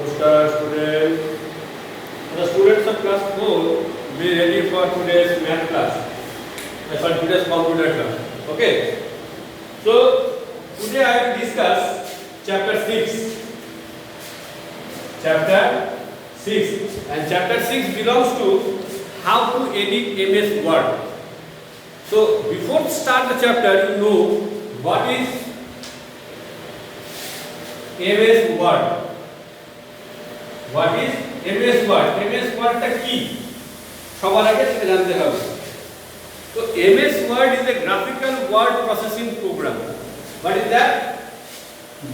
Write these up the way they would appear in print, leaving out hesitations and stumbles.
Namaskar students. The students of class 4 be ready for today's math class. Sorry, today's computer class. Okay. So today I will discuss chapter 6. Chapter 6 and chapter 6 belongs to how to edit MS Word. So before start the chapter, you know what is MS Word. What is MS Word? MS Word টা কি সবার আগে সেটা জানতে হবে। তো MS Word is a graphical word processing program. What is that?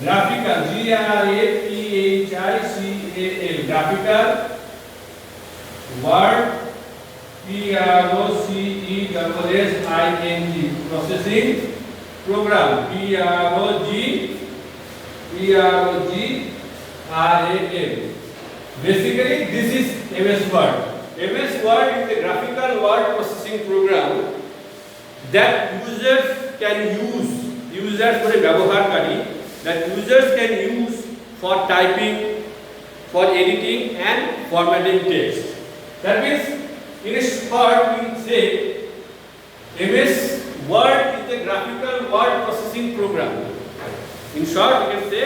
Graphical, G-R-A-P-H-I-C-A-L, graphical word P-R-O-C-E-S-S-I-N-G, processing program, P-R-O-G-R-A-L. Basically, this is MS Word. MS Word is a graphical word processing program that users can use. Users for ব্যবহারকারী that users can use for typing, for editing and formatting text. That means, in a short, we say MS Word is a graphical word processing program. In short, we can say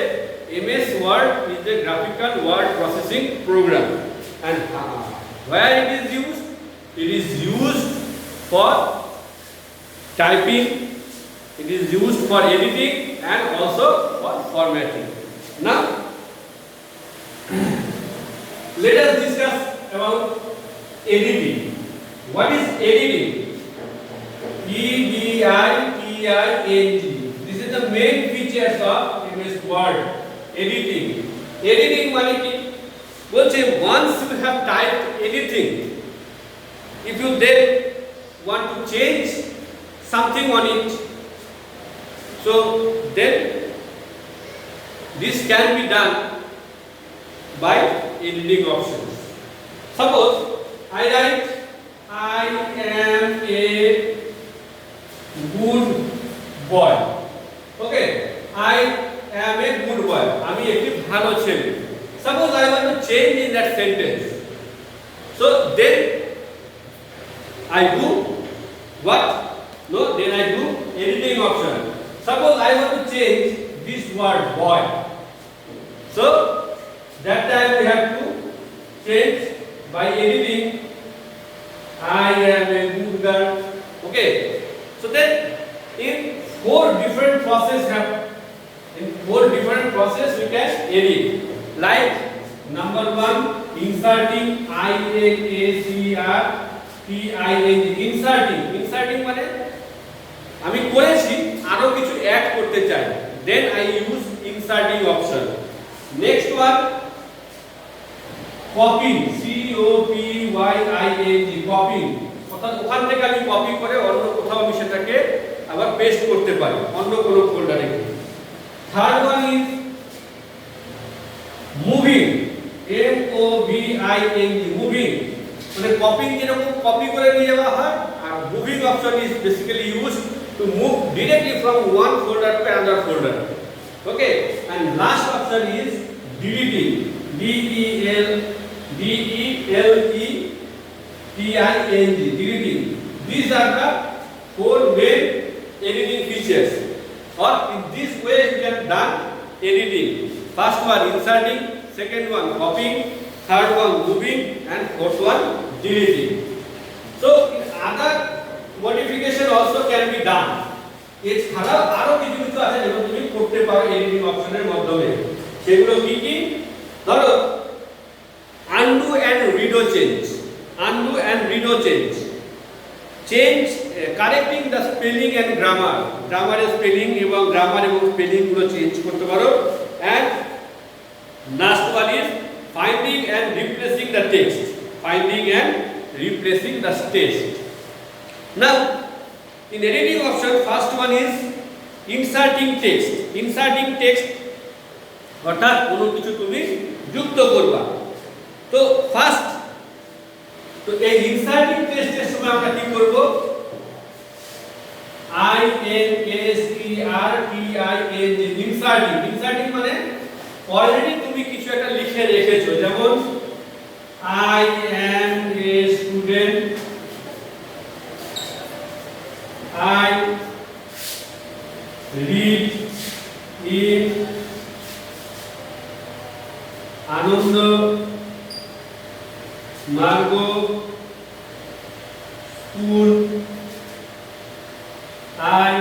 MS Word is a graphical word processing program. And where it is used? It is used for typing, it is used for editing and also for formatting. Now, let us discuss about editing. What is editing? E-D-I-T-I-N-G. This is the main features of MS Word. Editing. Editing মানে কি? বলছে once you have typed anything, if you then want to change something on it, so then this can be done by editing options. Suppose I write I am a good boy. Okay, I am a good boy. আমি একটি ভালো ছেলে. Suppose I want to change in that sentence. So then I do what? No, then I do editing option. Suppose I want to change this word boy. So that time we have to change by editing I am a good girl. Okay. So then in four different process we can edit. Like number 1, inserting I-N-A-C-R-T-I-N-G, inserting মানে আমি করেছি আরো কিছু add করতে চাই, then I use inserting option. Next one, copying, C-O-P-Y-I-N-G, copying, অর্থাৎ ওখান থেকে আমি কপি করে অন্য কোথাও আমি সেটাকে আবার পেস্ট করতে পারি অন্য কোনো ফোল্ডারে। Third one is moving, M-O-V-I-N-G, moving মানে কপিং যেরকম কপি করে নিয়ে যাওয়া হয়, are moving option is basically used to move directly from one folder to another folder. Okay, and last option is deleting, D-E-L-E-T-I-N-G, deleting. These are the four main editing features, or in this way you can done editing. First one inserting, second one copying, third one moving, and fourth one deleting. So in other modification also can be done. এছাড়াও আরো কিছু কিছু আছে যেগুলো তুমি করতে পারো editing অপশনের মাধ্যমে। সেগুলো কি কি? ধরো undo and redo change, undo and redo change, change correcting the spelling and grammar, গ্রামারের স্পেলিং এবং গ্রামার এবং স্পেলিং গুলো চেঞ্জ করতে পারো। and last one is finding and replacing the text, finding and replacing the text. Now, in editing option, first one is inserting text. Inserting text অর্থাৎ কোনো কিছু তুমি যুক্ত করবা। তো ফার্স্ট তো এই ইনসার্টিং টেক্সটের সময় আমরা কি করব? I N S E R T I N G, inserting মানে অলরেডি তুমি কিছু একটা লিখে রেখেছো, যেমন I am a student, I read in Ananda Marga school, I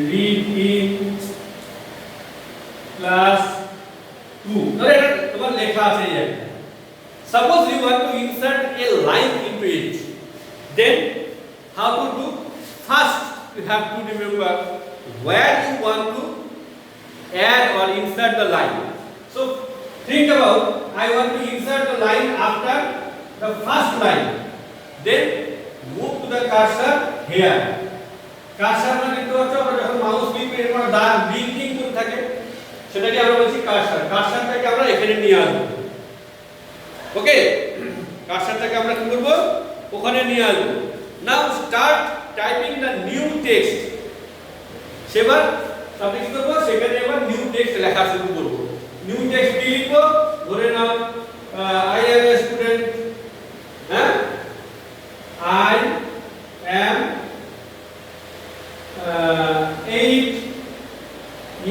read in class 2. ধরে এটা তোমার লেখা আছে এই একটা। Suppose you want to insert a line into it, then how to do? First you have to remember where you want to add or insert the line. So think about, I want to insert the line after the first line, then move to the cursor here. Cursor মানে দেখতে পাচ্ছ, আমরা যখন mouse click করি এরকম দাগ blinking করে থাকে, সেটাকে আমরা বলছি কার্সার। কার্সারটাকে আমরা এখানে নিয়ে আসবো। ওকে, কার্সারটাকে আমরা কি করব, ওখানে নিয়ে আসবো। নাও start typing the new text. সেবার আপনি কি করব, সেখানে এবার নিউ টেক্সট লেখা শুরু করব। নিউ টেক্সট কি লিখব, ধরে now I am a student, হ্যাঁ, আই অ্যাম 8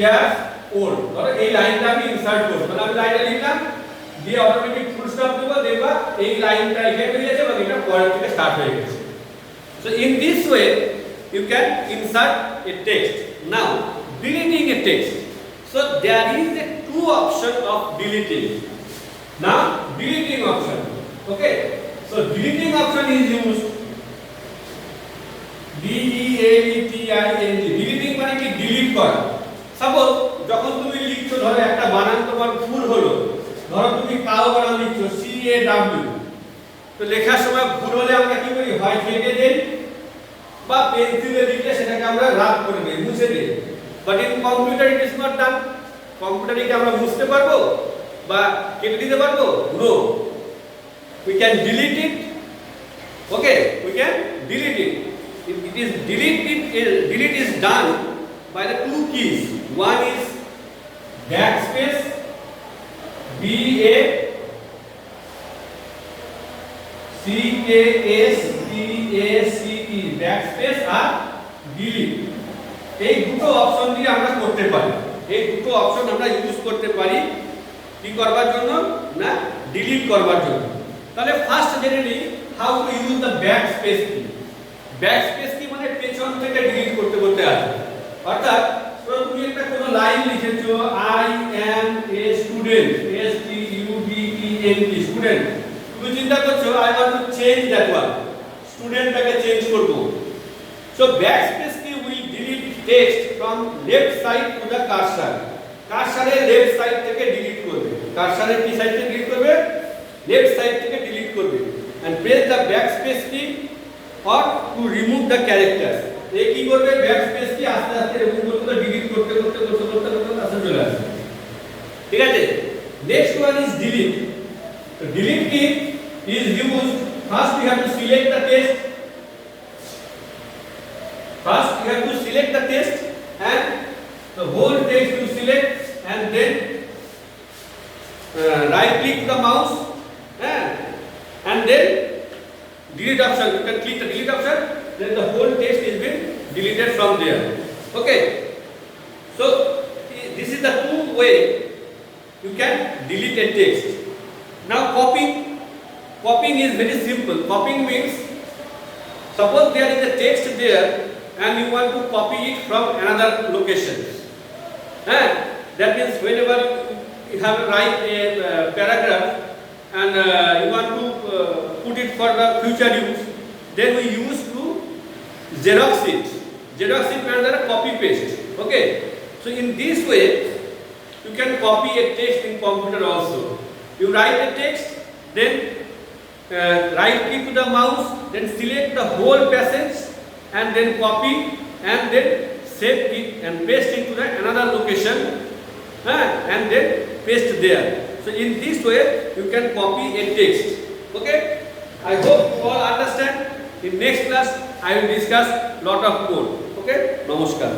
years old। ধরো এই লাইনটা আমি ইনসার্ট করব, মানে আমি লাইনটা লিখলাম, দিয়ে অটোমেটিক ফুল স্টপ দেব, দেখবা এই লাইনটা এখানে হয়ে যাচ্ছে এবং এটা পরের থেকে স্টার্ট হয়ে গেছে। So in this way you can insert a text. Now deleting a text, so there is a two option of deleting. Now deleting option, okay, so deleting option is used DELETING, deleting মানে কি, delete করা। Suppose যখন তুমি লিখছো, ধরো একটা বানান তোমার ভুল হলো, ধরো তুমি কাউ বানান লিখছো CAW, তো লেখার সময় ভুল হলে আমরা কি করি, হয় কেটে দেই বা পেন্সিলে লিখলে সেটাকে আমরা রাফ করে দেই, মুছে দেই। But in computer it is not done. কম্পিউটারে কি আমরা মুছতে পারবো বা কেটে দিতে পারবো? No, we can delete it. Okay, we can delete it. It is delete is done by the two keys. One is backspace, BACSPACE, backspace আর delete। এই দুটো অপশন দিয়ে আমরা করতে পারি। এই দুটো অপশন আমরা ইউজ করতে পারি কি করবার জন্য না, ডিলিট করবার জন্য। তাহলে ফার্স্ট জেনে নিই how to use the backspace কি। ব্যাকস্পেস কি মানে পেছন থেকে ডিলিট করতে করতে আসে। অর্থাৎ ধরো তুমি একটা কোনো লাইন লিখেছো, I am a student, STUDENT, student. তুমি চিন্তা করছো I want to change that one, স্টুডেন্টটাকে চেঞ্জ করব। So backspace key will delete text from left side to the cursor. কার্সরের লেফট সাইড থেকে ডিলিট করবে। কার্সরের কি সাইড থেকে ডিলিট করবে? লেফট সাইড থেকে ডিলিট করবে। And press the backspace key or to remove the characters। এই কি করবে, ব্যাকস্পেস কি আস্তে আস্তে রিমুভ করতে, ডিলিট করতে করতে আস্তে চলে আসবে। ঠিক আছে, নেক্সট ওয়ান ইজ ডিলিট। তো ডিলিট কি is used, first you have to select the text, first you have to select the text and the whole text you select, and then right click the mouse and then delete option, you can click the delete option, then the whole text is been deleted from there. Okay, so this is the two way you can delete a text. Now copying is very simple. Copying means, suppose there is a text there and you want to copy it from another location, that means whenever you have to write a paragraph and you want to put it for the future use, then we use to Xerox it. Xerox it means that copy paste. Okay, so in this way you can copy a text in computer also. You write a text, then right click to the mouse, then select the whole passage and then copy and then save it and paste it to the another location, and then paste there. So in this way you can copy a text. Okay, I hope you all understand. In next class I will discuss lot of code. Okay, namaskar.